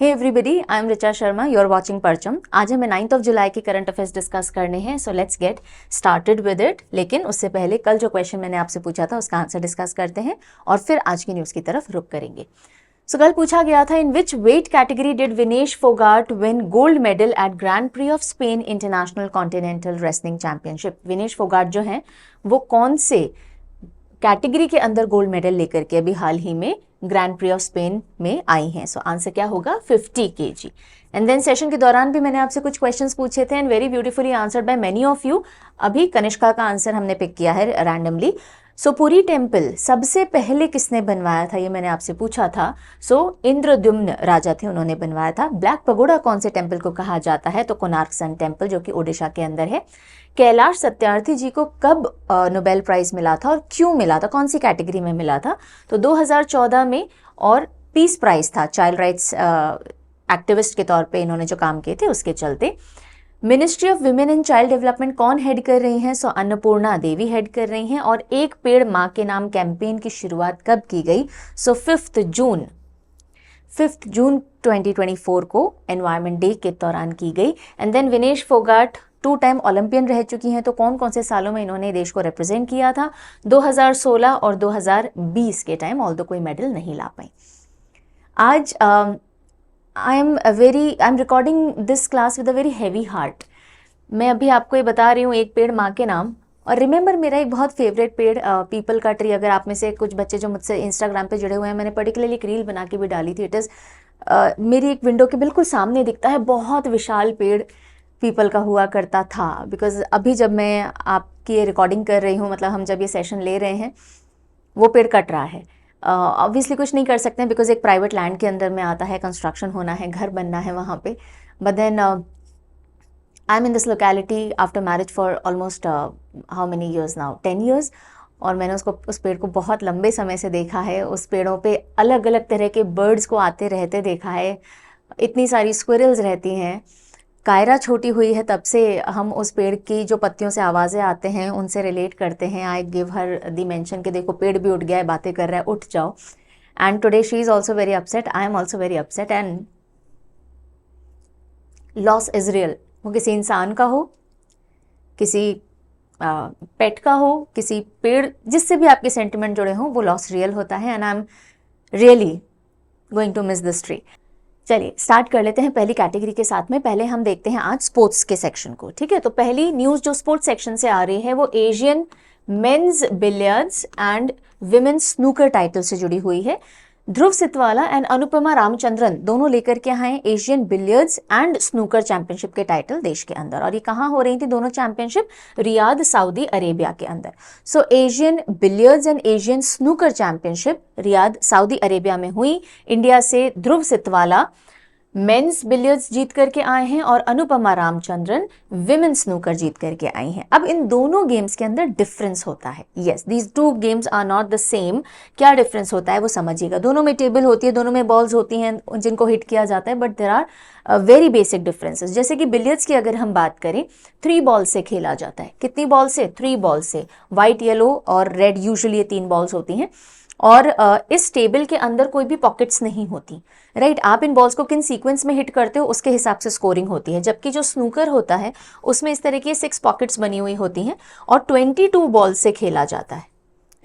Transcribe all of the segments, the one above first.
Hey everybody, I am Richa Sharma, you are watching Parcham. आज हमें 9 जुलाई के करंट अफेयर्स डिस्कस करने हैं, so let's get started with it. लेकिन उससे पहले कल जो क्वेश्चन मैंने आपसे पूछा था उसका आंसर डिस्कस करते हैं और फिर आज की न्यूज़ की तरफ रुक करेंगे। सो कल पूछा गया था, in which weight category did Vinesh Phogat win gold medal at grand prix of Spain international continental wrestling championship. Vinesh Phogat जो हैं वो कौन से कैटेगरी के अंदर गोल्ड मेडल लेकर के अभी हाल ही में ग्रैंड प्री ऑफ स्पेन में आई हैं? सो आंसर क्या होगा? 50 kg। एंड देन सेशन के दौरान भी मैंने आपसे कुछ क्वेश्चंस पूछे थे and very beautifully answered by many of you. अभी कनिष्का का आंसर हमने पिक किया है रैंडमली। सो पुरी टेम्पल सबसे पहले किसने बनवाया था, ये मैंने आपसे पूछा था। सो इंद्रद्युम्न राजा थे, उन्होंने बनवाया था। ब्लैक पगोडा कौन से टेम्पल को कहा जाता है? तो कोणार्क सन टेम्पल, जो कि ओडिशा के अंदर है। कैलाश सत्यार्थी जी को कब नोबेल प्राइज मिला था और क्यों मिला था, कौन सी कैटेगरी में मिला था? तो 2014 में, और पीस प्राइज था, चाइल्ड राइट्स एक्टिविस्ट के तौर पे इन्होंने जो काम किए थे उसके चलते। Ministry of women and child development कौन हेड कर रही हैं? सो अन्नपूर्णा देवी हेड कर रही हैं। और एक पेड़ माँ के नाम कैंपेन की शुरुआत कब की गई? सो 5 जून 2024 को एनवायरमेंट डे के दौरान की गई। And then Vinesh Phogat 2 time Olympian रह चुकी हैं, तो कौन कौन से सालों में इन्होंने देश को रिप्रेजेंट किया था? 2016 और 2020 के टाइम, ऑल्दो कोई मेडल नहीं ला पाई। आज I am recording this class with a very heavy heart. मैं अभी आपको ये बता रही हूँ, एक पेड़ माँ के नाम। और रिमेंबर, मेरा एक बहुत फेवरेट पेड़ पीपल का ट्री। अगर आप में से कुछ बच्चे जो मुझसे इंस्टाग्राम पे जुड़े हुए हैं, मैंने पर्टिकुलरली एक रील बना के भी डाली थी। इट इज़ मेरी एक विंडो के बिल्कुल सामने दिखता है, बहुत विशाल पेड़ पीपल का हुआ करता था। बिकॉज अभी जब मैं आपकी ये रिकॉर्डिंग कर रही हूँ, मतलब हम जब ये सेशन ले रहे हैं, वो पेड़ कट रहा है। ऑब्वियसली कुछ नहीं कर सकते हैं, बिकॉज एक प्राइवेट लैंड के अंदर में आता है, कंस्ट्रक्शन होना है, घर बनना है वहाँ पे। But then I am in this locality after marriage for almost how many years now, 10 years. और मैंने उस पेड़ को बहुत लंबे समय से देखा है। उस पेड़ों पे अलग अलग तरह के बर्ड्स को आते रहते देखा है। इतनी सारी स्क्विरल्स रहती हैं। कायरा छोटी हुई है, तब से हम उस पेड़ की जो पत्तियों से आवाज़ें आते हैं उनसे रिलेट करते हैं। I give her the mention कि देखो पेड़ भी उठ गया है, बातें कर रहा है, उठ जाओ। And today she is also very upset, I am also very upset. And loss is real. वो किसी इंसान का हो, किसी पेट का हो, किसी पेड़, जिससे भी आपके सेंटिमेंट जुड़े हों, वो लॉस रियल होता है। And I am really going to miss this tree. चलिए स्टार्ट कर लेते हैं पहली कैटेगरी के साथ में। पहले हम देखते हैं आज स्पोर्ट्स के सेक्शन को, ठीक है। तो पहली न्यूज़ जो स्पोर्ट्स सेक्शन से आ रही है वो Asian men's billiards and women's snooker title से जुड़ी हुई है। ध्रुव सितवाला एंड अनुपमा रामचंद्रन दोनों लेकर के आए Asian billiards and snooker championship के टाइटल देश के अंदर। और ये कहाँ हो रही थी दोनों चैंपियनशिप? रियाद, सऊदी अरेबिया के अंदर। So Asian billiards and Asian snooker championship Riyadh, Saudi Arabia में हुई। इंडिया से ध्रुव सितवाला मेंस बिलियर्ड्स जीत करके आए हैं और अनुपमा रामचंद्रन विमेन स्नूकर जीत करके आई हैं। अब इन दोनों गेम्स के अंदर डिफरेंस होता है। Yes, these 2 games are not the same. क्या डिफरेंस होता है वो समझिएगा। दोनों में टेबल होती है, दोनों में बॉल्स होती हैं जिनको हिट किया जाता है, but there are very basic differences. जैसे कि बिलियर्ड्स की अगर हम बात करें, 3 बॉल से खेला जाता है। कितनी बॉल से? 3 बॉल से। व्हाइट, येलो और रेड, यूजुअली ये 3 बॉल्स होती हैं। और इस टेबल के अंदर कोई भी पॉकेट्स नहीं होती, राइट। आप इन बॉल्स को किन सीक्वेंस में हिट करते हो उसके हिसाब से स्कोरिंग होती है। जबकि जो स्नूकर होता है उसमें इस तरह की 6 पॉकेट्स बनी हुई होती हैं और 22 बॉल्स से खेला जाता है,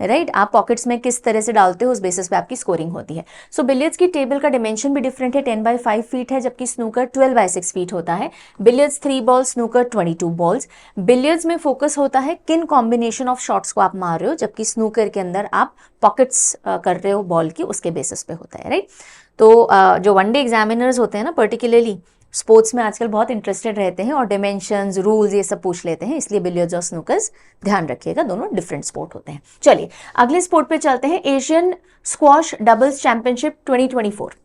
राइट। आप पॉकेट्स में किस तरह से डालते हो उस बेसिस पे आपकी स्कोरिंग होती है। सो बिलियर्ड्स की टेबल का डिमेंशन भी डिफरेंट है, 10/5 फीट है, जबकि स्नूकर 12/6 फीट होता है। Billiards 3 balls, snooker 22 balls. Billiards में फोकस होता है किन कॉम्बिनेशन ऑफ शॉट्स को आप मार रहे हो, जबकि स्नूकर के अंदर आप पॉकेट्स कर रहे हो बॉल की, उसके बेसिस पे होता है, राइट। तो जो वनडे एग्जामिनर्स होते हैं ना, पर्टिकुलरली स्पोर्ट्स में आजकल बहुत इंटरेस्टेड रहते हैं और डिमेंशंस, रूल्स ये सब पूछ लेते हैं, इसलिए बिलियर्ड्स और स्नूकर्स ध्यान रखिएगा, दोनों डिफरेंट स्पोर्ट होते हैं। चलिए अगले स्पोर्ट पे चलते हैं। Asian squash doubles championship 2024।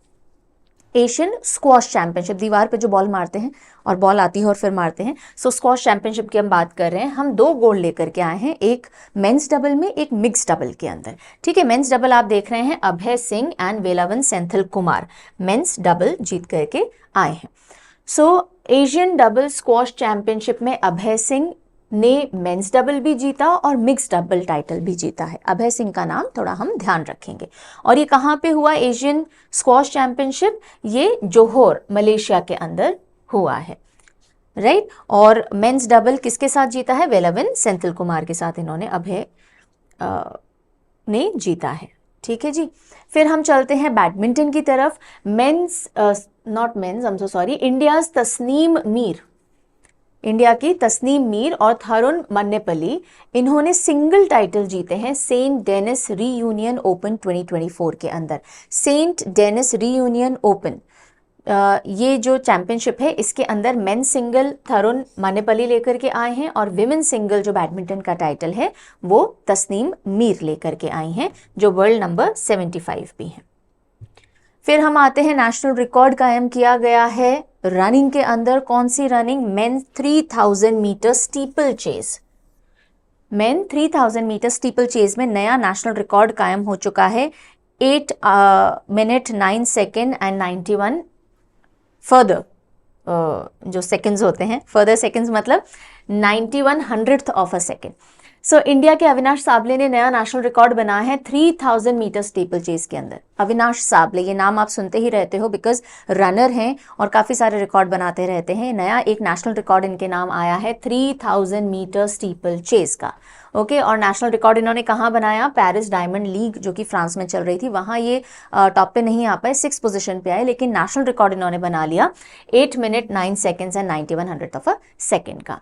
Asian squash championship, दीवार पे जो बॉल मारते हैं और बॉल आती है और फिर मारते हैं। सो स्क्वॉश चैंपियनशिप की हम बात कर रहे हैं। हम 2 गोल्ड लेकर के आए हैं, एक मेंस डबल में, एक मिक्स डबल के अंदर, ठीक है। मेंस डबल आप देख रहे हैं, Abhay Singh and Velavan Senthil Kumar men's double जीत करके आए हैं। So Asian double squash championship में अभय सिंह ने मेंस डबल भी जीता और मिक्स डबल टाइटल भी जीता है। अभय सिंह का नाम थोड़ा हम ध्यान रखेंगे। और ये कहाँ पे हुआ एशियन स्क्वॉश चैंपियनशिप? ये जोहोर मलेशिया के अंदर हुआ है, राइट। और मेंस डबल किसके साथ जीता है? वेलविन सेंथिल कुमार के साथ इन्होंने अभय ने जीता है, ठीक है जी। फिर हम चलते हैं बैडमिंटन की तरफ। Men's not men's, I am so sorry, India's Tasneem Mir, India की तस्नीम मीर और थरुण मन्नेपल्ली, इन्होंने सिंगल टाइटल जीते हैं सेंट डेनिस रीयूनियन ओपन 2024 के अंदर। सेंट डेनिस रीयूनियन ओपन ये जो चैंपियनशिप है इसके अंदर मेन सिंगल थरुण मन्नेपल्ली लेकर के आए हैं और विमेन सिंगल जो बैडमिंटन का टाइटल है वो तस्नीम मीर लेकर के आई हैं, जो वर्ल्ड नंबर 75 भी हैं। फिर हम आते हैं, नेशनल रिकॉर्ड कायम किया गया है रनिंग के अंदर। कौन सी running? Men 3000 metre steeplechase. Men 3000 metre steeplechase में नया नेशनल रिकॉर्ड कायम हो चुका है। 8 मिनट 9 सेकेंड एंड 91 फर्दर जो सेकेंड्स होते हैं, फर्दर सेकेंड्स मतलब 91/100th of a second. So India के अविनाश साबले ने नया नेशनल रिकॉर्ड बनाया है 3000 मीटर स्टीपल चेज के अंदर। अविनाश साबले, ये नाम आप सुनते ही रहते हो बिकॉज रनर हैं और काफ़ी सारे रिकॉर्ड बनाते रहते हैं। नया एक नेशनल रिकॉर्ड इनके नाम आया है 3000 मीटर स्टीपल चेज का, ओके। और नेशनल रिकॉर्ड इन्होंने कहाँ बनाया? पेरिस डायमंड लीग जो कि फ्रांस में चल रही थी, वहाँ ये टॉप पे नहीं आ पाए, 6th पोजीशन पे आए, लेकिन नेशनल रिकॉर्ड इन्होंने बना लिया 8 minute 9 seconds and 91/100th of a second का,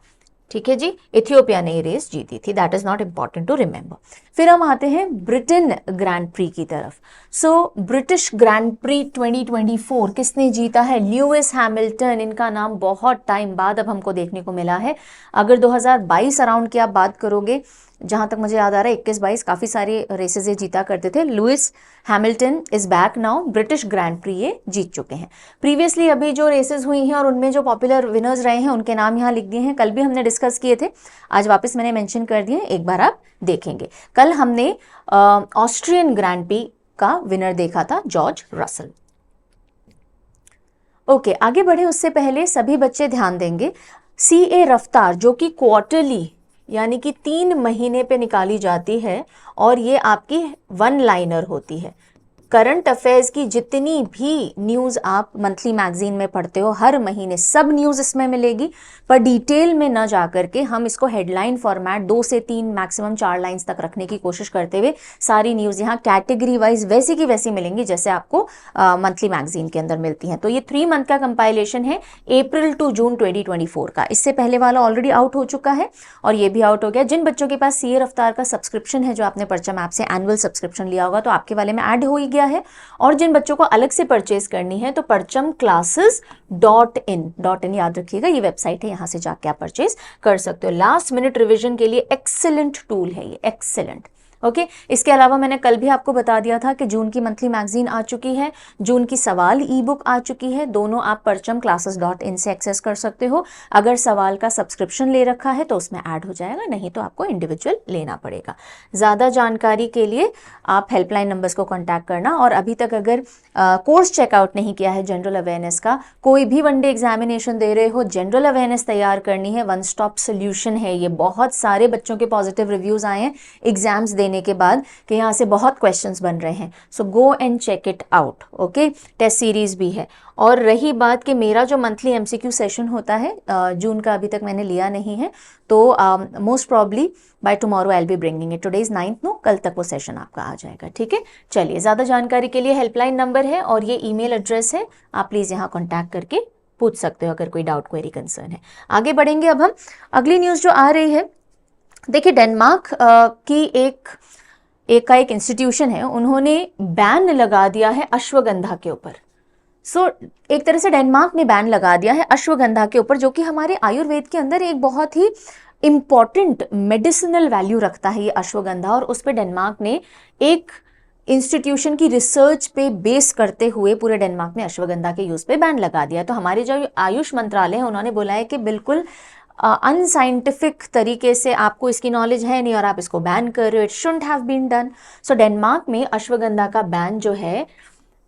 ठीक है जी। इथियोपिया ने ये रेस जीती थी, that is not important to remember. फिर हम आते हैं ब्रिटेन ग्रैंड प्री की तरफ। सो ब्रिटिश ग्रैंड प्री 2024 किसने जीता है? ल्यूइस हैमिल्टन, इनका नाम बहुत टाइम बाद अब हमको देखने को मिला है। अगर 2022 अराउंड की आप बात करोगे, जहां तक मुझे याद आ रहा है 21-22 काफी सारे रेसेस ये जीता करते थे। Lewis Hamilton is back now, British grand pre ये जीत चुके हैं। प्रीवियसली अभी जो रेसेस हुई हैं और उनमें जो पॉपुलर विनर्स रहे हैं उनके नाम यहाँ लिख दिए हैं, कल भी हमने डिस्कस किए थे, आज वापस मैंने मेंशन कर दिए, एक बार आप देखेंगे। कल हमने ऑस्ट्रियन ग्रैंड प्री का विनर देखा था, जॉर्ज रसल। ओके, आगे बढ़े उससे पहले सभी बच्चे ध्यान देंगे, CA रफ्तार जो कि क्वार्टरली यानी कि 3 महीने पे निकाली जाती है और ये आपकी 1 लाइनर होती है। करंट अफेयर्स की जितनी भी न्यूज़ आप मंथली मैगजीन में पढ़ते हो, हर महीने सब न्यूज़ इसमें मिलेगी, पर डिटेल में न जा करके हम इसको हेडलाइन फॉर्मेट 2 से 3 मैक्सिमम 4 लाइंस तक रखने की कोशिश करते हुए सारी न्यूज़ यहाँ कैटेगरी वाइज वैसी की वैसी मिलेंगी जैसे आपको मंथली मैगजीन के अंदर मिलती हैं। तो ये 3 मंथ का कंपाइलेशन है, अप्रैल टू जून 2024 का। इससे पहले वाला ऑलरेडी आउट हो चुका है और ये भी आउट हो गया। जिन बच्चों के पास CA रफ्तार का सब्सक्रिप्शन है, जो आपने परचम ऐप से एनुअल सब्सक्रिप्शन लिया होगा, तो आपके वाले में ऐड हो ही गया है। और जिन बच्चों को अलग से परचेज करनी है तो parchamclasses.in याद रखिएगा, ये वेबसाइट है, यहां से जाके आप परचेज कर सकते हो। लास्ट मिनट रिवीजन के लिए एक्सीलेंट टूल है ये, एक्सीलेंट, ओके। इसके अलावा मैंने कल भी आपको बता दिया था कि जून की मंथली मैगजीन आ चुकी है, जून की सवाल ई बुक आ चुकी है, दोनों आप parchamclasses.in से एक्सेस कर सकते हो। अगर सवाल का सब्सक्रिप्शन ले रखा है तो उसमें ऐड हो जाएगा, नहीं तो आपको इंडिविजुअल लेना पड़ेगा। ज़्यादा जानकारी के लिए आप हेल्पलाइन नंबर्स को कॉन्टैक्ट करना। और अभी तक अगर कोर्स चेकआउट नहीं किया है जनरल अवेयरनेस का, कोई भी वनडे एग्जामिनेशन दे रहे हो, जनरल अवेयरनेस तैयार करनी है, वन स्टॉप सोल्यूशन है ये। बहुत सारे बच्चों के पॉजिटिव रिव्यूज आए हैं एग्जाम्स देने के बाद कि यहाँ से बहुत क्वेश्चंस बन रहे हैं, so go and check it out, okay. Test series भी है। और रही बात कि मेरा जो मंथली MCQ सेशन होता है, जून का अभी तक मैंने लिया नहीं है, तो most probably by tomorrow I will be bringing it. Today is 9th, no, कल तक वो सेशन आपका आ जाएगा, ठीक है। चलिए, ज़्यादा जानकारी के लिए हेल्पलाइन नंबर है और ये ईमेल एड्रेस है, आप प्लीज़ यहाँ कॉन्टैक्ट करके पूछ सकते हो अगर कोई डाउट, क्वेरी, कंसर्न है। आगे बढ़ेंगे अब हम। अगली न्यूज़ जो आ रही है, देखिए, डेनमार्क की एक इंस्टीट्यूशन है, उन्होंने बैन लगा दिया है अश्वगंधा के ऊपर। सो एक तरह से डेनमार्क ने बैन लगा दिया है अश्वगंधा के ऊपर, जो कि हमारे आयुर्वेद के अंदर एक बहुत ही इंपॉर्टेंट मेडिसिनल वैल्यू रखता है ये अश्वगंधा। और उस पर डेनमार्क ने एक इंस्टीट्यूशन की रिसर्च पे बेस करते हुए पूरे डेनमार्क ने अश्वगंधा के यूज पे बैन लगा दिया। तो हमारे जो आयुष मंत्रालय है उन्होंने बोला है कि बिल्कुल अनसाइंटिफिक तरीके से आपको इसकी नॉलेज है नहीं और आप इसको बैन कर रहे हो, it shouldn't have been done. So Denmark में अश्वगंधा का बैन जो है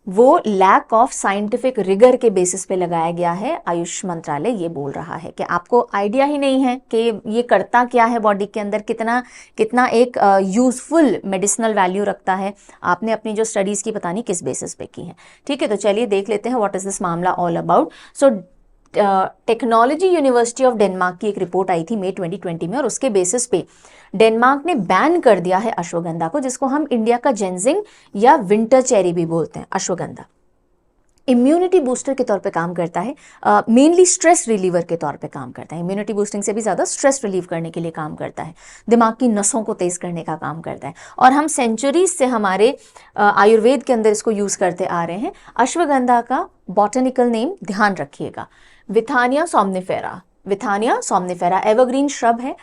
वो लैक ऑफ साइंटिफिक रिगर के बेसिस पे लगाया गया है। आयुष मंत्रालय ये बोल रहा है कि आपको आइडिया ही नहीं है कि ये करता क्या है बॉडी के अंदर, कितना कितना एक यूजफुल मेडिसिनल वैल्यू रखता है। आपने अपनी जो स्टडीज की पता नहीं किस बेसिस पे की है। ठीक है, तो चलिए देख लेते हैं व्हाट इज दिस मामला all about. So technology university of Denmark की एक रिपोर्ट आई थी मई 2020 में, और उसके बेसिस पे डेनमार्क ने बैन कर दिया है अश्वगंधा को, जिसको हम इंडिया का जेंजिंग या विंटर चेरी भी बोलते हैं। अश्वगंधा इम्यूनिटी बूस्टर के तौर पे काम करता है, मेनली स्ट्रेस रिलीवर के तौर पे काम करता है। इम्यूनिटी बूस्टिंग से भी ज़्यादा स्ट्रेस रिलीव करने के लिए काम करता है, दिमाग की नसों को तेज करने का काम करता है, और हम सेंचुरीज से हमारे आयुर्वेद के अंदर इसको यूज़ करते आ रहे हैं। अश्वगंधा का बॉटनिकल नेम ध्यान रखिएगा, विथानिया सोमनिफेरा। विथानिया सोमनिफेरा एवरग्रीन श्रब है,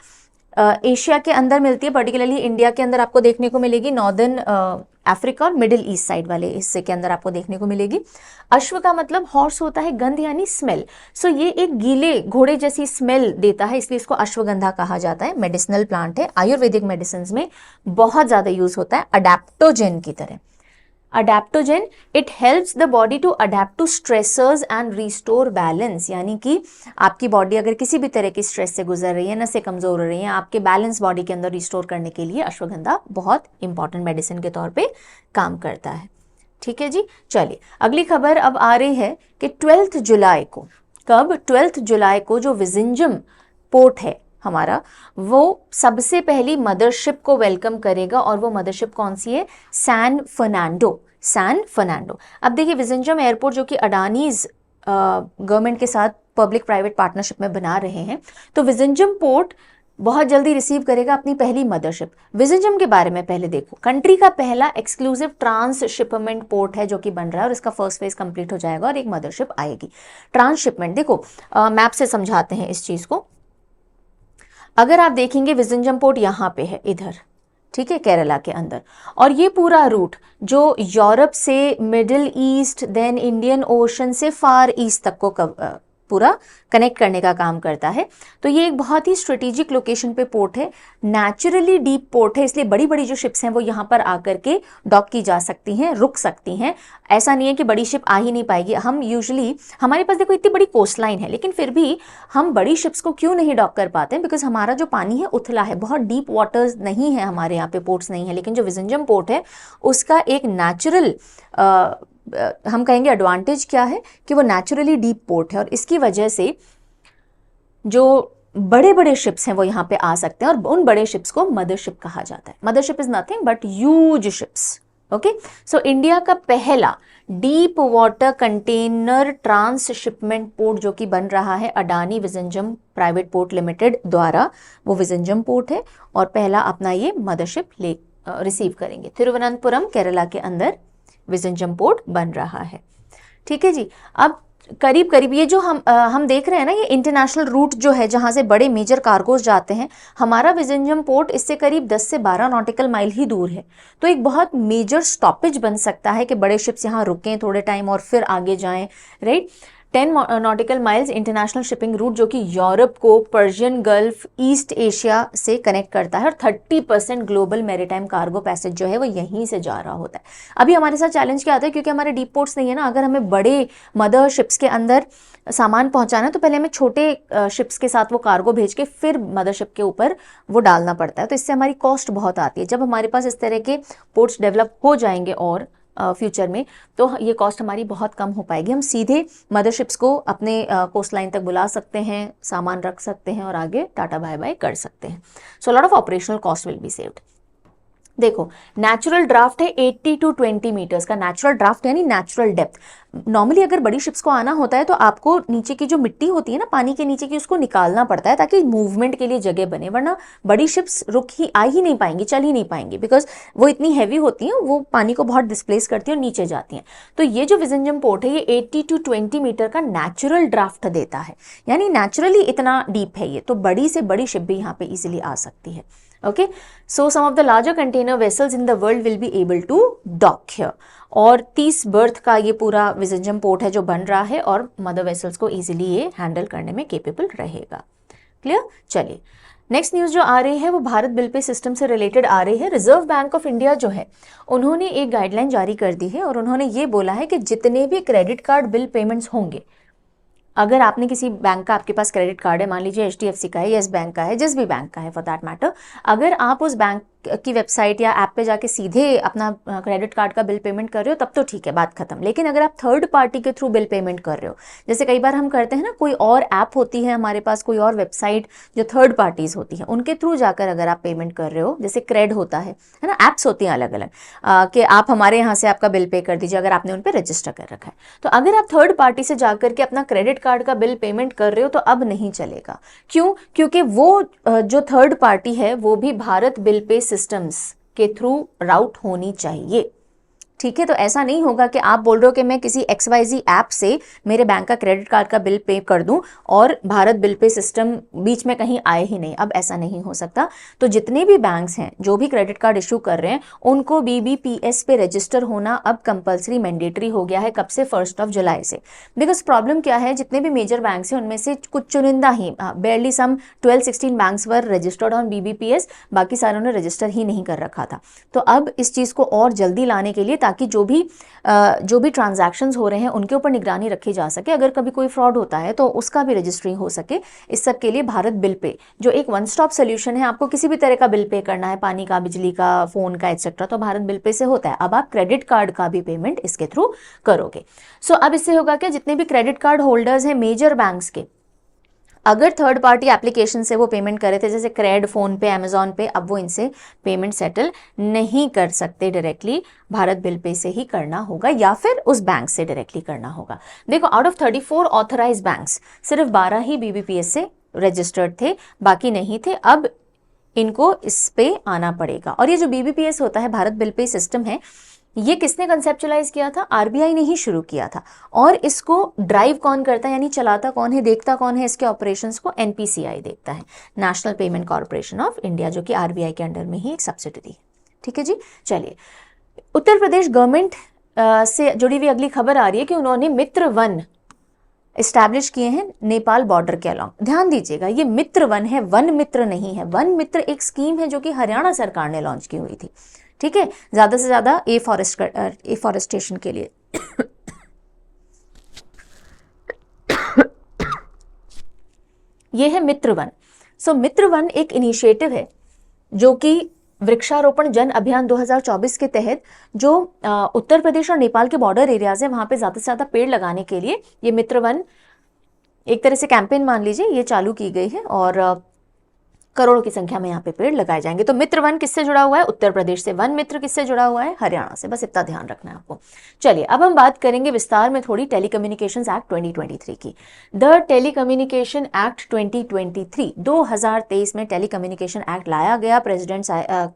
एशिया के अंदर मिलती है, पर्टिकुलरली इंडिया के अंदर आपको देखने को मिलेगी, नॉर्दर्न अफ्रीका और मिडिल ईस्ट साइड वाले हिस्से के अंदर आपको देखने को मिलेगी। अश्व का मतलब हॉर्स होता है, गंध यानी स्मेल। सो ये एक गीले घोड़े जैसी स्मेल देता है, इसलिए इसको अश्वगंधा कहा जाता है। मेडिसिनल प्लांट है, आयुर्वेदिक मेडिसिन में बहुत ज्यादा यूज होता है अडेप्टोजेन की तरह। Adaptogen, it helps the body to adapt to stressors and restore balance, यानी कि आपकी बॉडी अगर किसी भी तरह की स्ट्रेस से गुजर रही है, नसें कमजोर हो रही हैं, आपके बैलेंस बॉडी के अंदर रिस्टोर करने के लिए अश्वगंधा बहुत इंपॉर्टेंट मेडिसिन के तौर पे काम करता है। ठीक है जी, चलिए अगली खबर अब आ रही है कि 12 जुलाई को, कब, 12 जुलाई को जो विजिंजम पोर्ट है हमारा, वो सबसे पहली मदरशिप को वेलकम करेगा, और वो मदरशिप कौन सी है, सैन फर्नांडो। San Fernando. अब देखिए विजिंजम एयरपोर्ट जो कि अडानीज गवर्नमेंट के साथ पब्लिक प्राइवेट पार्टनरशिप में बना रहे हैं, तो विजिंजम पोर्ट बहुत जल्दी रिसीव करेगा अपनी पहली मदरशिप। विजिंजम के बारे में पहले देखो, कंट्री का पहला एक्सक्लूसिव ट्रांसशिपमेंट पोर्ट है जो कि बन रहा है, और इसका फर्स्ट फेज कंप्लीट हो जाएगा और एक मदरशिप आएगी। ट्रांसशिपमेंट देखो, मैप से समझाते हैं इस चीज को। अगर आप देखेंगे विजिंजम पोर्ट यहाँ पे है, इधर, ठीक है, केरला के अंदर, और ये पूरा रूट जो यूरोप से middle east then Indian ocean से फार ईस्ट तक को पूरा कनेक्ट करने का काम करता है। तो ये एक बहुत ही स्ट्रेटेजिक लोकेशन पे पोर्ट है, नेचुरली डीप पोर्ट है, इसलिए बड़ी बड़ी जो शिप्स हैं वो यहाँ पर आकर के डॉक की जा सकती हैं, रुक सकती हैं। ऐसा नहीं है कि बड़ी शिप आ ही नहीं पाएगी। हम यूजुअली, हमारे पास देखो इतनी बड़ी कोस्ट लाइन है, लेकिन फिर भी हम बड़ी शिप्स को क्यों नहीं डॉक कर पाते हैं, बिकॉज हमारा जो पानी है उथला है, बहुत डीप वाटर्स नहीं है, हमारे यहाँ पे पोर्ट्स नहीं है। लेकिन जो विजिंजम पोर्ट है उसका एक नेचुरल हम कहेंगे एडवांटेज क्या है कि वो नेचुरली डीप पोर्ट है, और इसकी वजह से जो बड़े बड़े शिप्स हैं वो यहाँ पे आ सकते हैं, और उन बड़े शिप्स को मदरशिप कहा जाता है। Mothership is nothing but huge ships. Okay, so India का पहला deep water container transshipment port जो कि बन रहा है Adani Vizhinjam private port limited द्वारा, वो विजिंजम पोर्ट है, और पहला अपना ये मदरशिप रिसीव करेंगे। तिरुवनंतपुरम केरला के अंदर विजिंजम पोर्ट बन रहा है। ठीक है जी, अब करीब करीब ये जो हम देख रहे हैं ना, ये इंटरनेशनल रूट जो है जहां से बड़े मेजर कार्गोज जाते हैं, हमारा विजिंजम पोर्ट इससे करीब 10 से 12 नॉटिकल माइल ही दूर है। तो एक बहुत मेजर स्टॉपेज बन सकता है कि बड़े शिप्स यहाँ रुकें थोड़े टाइम और फिर आगे जाएं, right. 10 nautical miles international shipping root जो कि यूरोप को पर्शियन गल्फ ईस्ट एशिया से कनेक्ट करता है, और 30% ग्लोबल मैरीटाइम कार्गो पैसेज जो है वो यहीं से जा रहा होता है। अभी हमारे साथ चैलेंज क्या आता है, क्योंकि हमारे डीप पोर्ट्स नहीं है ना, अगर हमें बड़े मदर शिप्स के अंदर सामान पहुंचाना है तो पहले हमें छोटे शिप्स के साथ वो कार्गो भेज के फिर मदरशिप के ऊपर वो डालना पड़ता है, तो इससे हमारी कॉस्ट बहुत आती है। जब हमारे पास इस तरह के पोर्ट्स डेवलप हो जाएंगे और फ्यूचर में, तो ये कॉस्ट हमारी बहुत कम हो पाएगी। हम सीधे मदरशिप्स को अपने कोस्ट लाइन तक बुला सकते हैं, सामान रख सकते हैं और आगे टाटा बाय बाय कर सकते हैं। So lot of operational cost will be saved. देखो नेचुरल ड्राफ्ट है 80 to 20 मीटर्स का, नेचुरल ड्राफ्ट यानी नेचुरल डेप्थ। नॉर्मली अगर बड़ी शिप्स को आना होता है तो आपको नीचे की जो मिट्टी होती है ना पानी के नीचे की, उसको निकालना पड़ता है ताकि मूवमेंट के लिए जगह बने, वरना बड़ी शिप्स आ ही नहीं पाएंगी, चल ही नहीं पाएंगी, बिकॉज वो इतनी हैवी होती हैं, वो पानी को बहुत डिस्प्लेस करती हैं और नीचे जाती हैं। तो ये जो विजिंजम पोर्ट है ये 80 to 20 मीटर का नेचुरल ड्राफ्ट देता है, यानी नेचुरली इतना डीप है ये, तो बड़ी से बड़ी शिप भी यहाँ पे इजिली आ सकती है। Okay, so some of the larger container vessels in the world will be able to dock here. और 30 बर्थ का ये पूरा विजिंजम पोर्ट है जो बन रहा है, और मदर वेसल्स को इजीली ये हैंडल करने में केपेबल रहेगा। क्लियर? चलिए नेक्स्ट न्यूज़ जो आ रही है वो भारत बिल पे सिस्टम से रिलेटेड आ रही है। रिजर्व बैंक ऑफ इंडिया जो है उन्होंने एक गाइडलाइन जारी कर दी है और उन्होंने ये बोला है कि जितने भी क्रेडिट कार्ड बिल पेमेंट्स होंगे, अगर आपने किसी बैंक का, आपके पास क्रेडिट कार्ड है, मान लीजिए HDFC का है, येस बैंक का है, जिस भी बैंक का है फॉर दैट मैटर, अगर आप उस बैंक की वेबसाइट या ऐप पे जाके सीधे अपना क्रेडिट कार्ड का बिल पेमेंट कर रहे हो तब तो ठीक है, बात खत्म। लेकिन अगर आप थर्ड पार्टी के थ्रू बिल पेमेंट कर रहे हो, जैसे कई बार हम करते हैं ना, कोई और ऐप होती है हमारे पास, कोई और वेबसाइट जो थर्ड पार्टीज होती है, उनके थ्रू जाकर अगर आप पेमेंट कर रहे हो, जैसे क्रेड होता है ना, ऐप्स होती हैं अलग अलग कि आप हमारे यहाँ से आपका बिल पे कर दीजिए अगर आपने उन पर रजिस्टर कर रखा है। तो अगर आप थर्ड पार्टी से जाकर के अपना क्रेडिट कार्ड का बिल पेमेंट कर रहे हो तो अब नहीं चलेगा। क्यों? क्योंकि वो जो थर्ड पार्टी है वो भी भारत बिल पे सिस्टम्स के थ्रू राउट होनी चाहिए। ठीक है, तो ऐसा नहीं होगा कि आप बोल रहे हो कि मैं किसी XYZ ऐप से मेरे बैंक का क्रेडिट कार्ड का बिल पे कर दूं और भारत बिल पे सिस्टम बीच में कहीं आए ही नहीं। अब ऐसा नहीं हो सकता। तो जितने भी बैंक्स हैं जो भी क्रेडिट कार्ड इशू कर रहे हैं उनको BBPS पे रजिस्टर होना अब कंपल्सरी मैंडेटरी हो गया है। कब से? 1 जुलाई से। बिकॉज प्रॉब्लम क्या है, जितने भी मेजर बैंक्स हैं उनमें से कुछ चुनिंदा ही, barely some 12-16 banks were registered on BBPS, बाकी सारों ने रजिस्टर ही नहीं कर रखा था। तो अब इस चीज़ को और जल्दी लाने के लिए, ताकि जो भी ट्रांजैक्शंस हो रहे हैं उनके ऊपर निगरानी रखी जा सके, अगर कभी कोई फ्रॉड होता है तो उसका भी रजिस्ट्री हो सके, इस सब के लिए भारत बिल पे जो एक वन स्टॉप सोल्यूशन है, आपको किसी भी तरह का बिल पे करना है, पानी का, बिजली का, फोन का, एक्सेट्रा, तो भारत बिल पे से होता है। अब आप क्रेडिट कार्ड का भी पेमेंट इसके थ्रू करोगे। सो अब इससे होगा कि जितने भी क्रेडिट कार्ड होल्डर्स हैं मेजर बैंक्स के, अगर थर्ड पार्टी एप्लीकेशन से वो पेमेंट करे थे, जैसे क्रेड, फोन पे, अमेजॉन पे, अब वो इनसे पेमेंट सेटल नहीं कर सकते। डायरेक्टली भारत बिल पे से ही करना होगा या फिर उस बैंक से डायरेक्टली करना होगा। देखो, आउट ऑफ 34 ऑथराइज बैंक्स सिर्फ 12 ही BBPS से रजिस्टर्ड थे, बाकी नहीं थे। अब इनको इस पे आना पड़ेगा। और ये जो BBPS होता है, भारत बिल पे सिस्टम है, ये किसने कंसेप्चुलाइज किया था? RBI ने ही शुरू किया था। और इसको ड्राइव कौन करता है, यानी चलाता कौन है, देखता कौन है इसके ऑपरेशंस को? NPCI देखता है, national payment corporation of India, जो कि RBI के अंडर में ही एक सब्सिडरी है। ठीक है जी। चलिए, उत्तर प्रदेश गवर्नमेंट से जुड़ी हुई अगली खबर आ रही है कि उन्होंने मित्र वन इस्टेब्लिश किए हैं नेपाल बॉर्डर के अलॉन्ग। ध्यान दीजिएगा, ये मित्र वन है, वन मित्र नहीं है। वन मित्र एक स्कीम है जो कि हरियाणा सरकार ने लॉन्च की हुई थी। ठीक है, ज्यादा से ज्यादा एफॉरेस्टेशन के लिए। ये है मित्र वन। सो मित्र वन एक इनिशिएटिव है जो कि वृक्षारोपण जन अभियान 2024 के तहत जो उत्तर प्रदेश और नेपाल के बॉर्डर एरियाज है वहां पे ज्यादा से ज्यादा पेड़ लगाने के लिए ये मित्र वन एक तरह से कैंपेन मान लीजिए, ये चालू की गई है और करोड़ों की संख्या में यहाँ पे पेड़ लगाए जाएंगे। तो मित्र वन किससे जुड़ा हुआ है? उत्तर प्रदेश से। वन मित्र किससे जुड़ा हुआ है? हरियाणा से। बस इतना ध्यान रखना है आपको। चलिए, अब हम बात करेंगे विस्तार में थोड़ी टेलीकम्युनिकेशंस एक्ट 2023 की। द टेलीकम्युनिकेशन एक्ट 2023, 2023 में टेलीकम्युनिकेशन एक्ट लाया गया, प्रेसिडेंट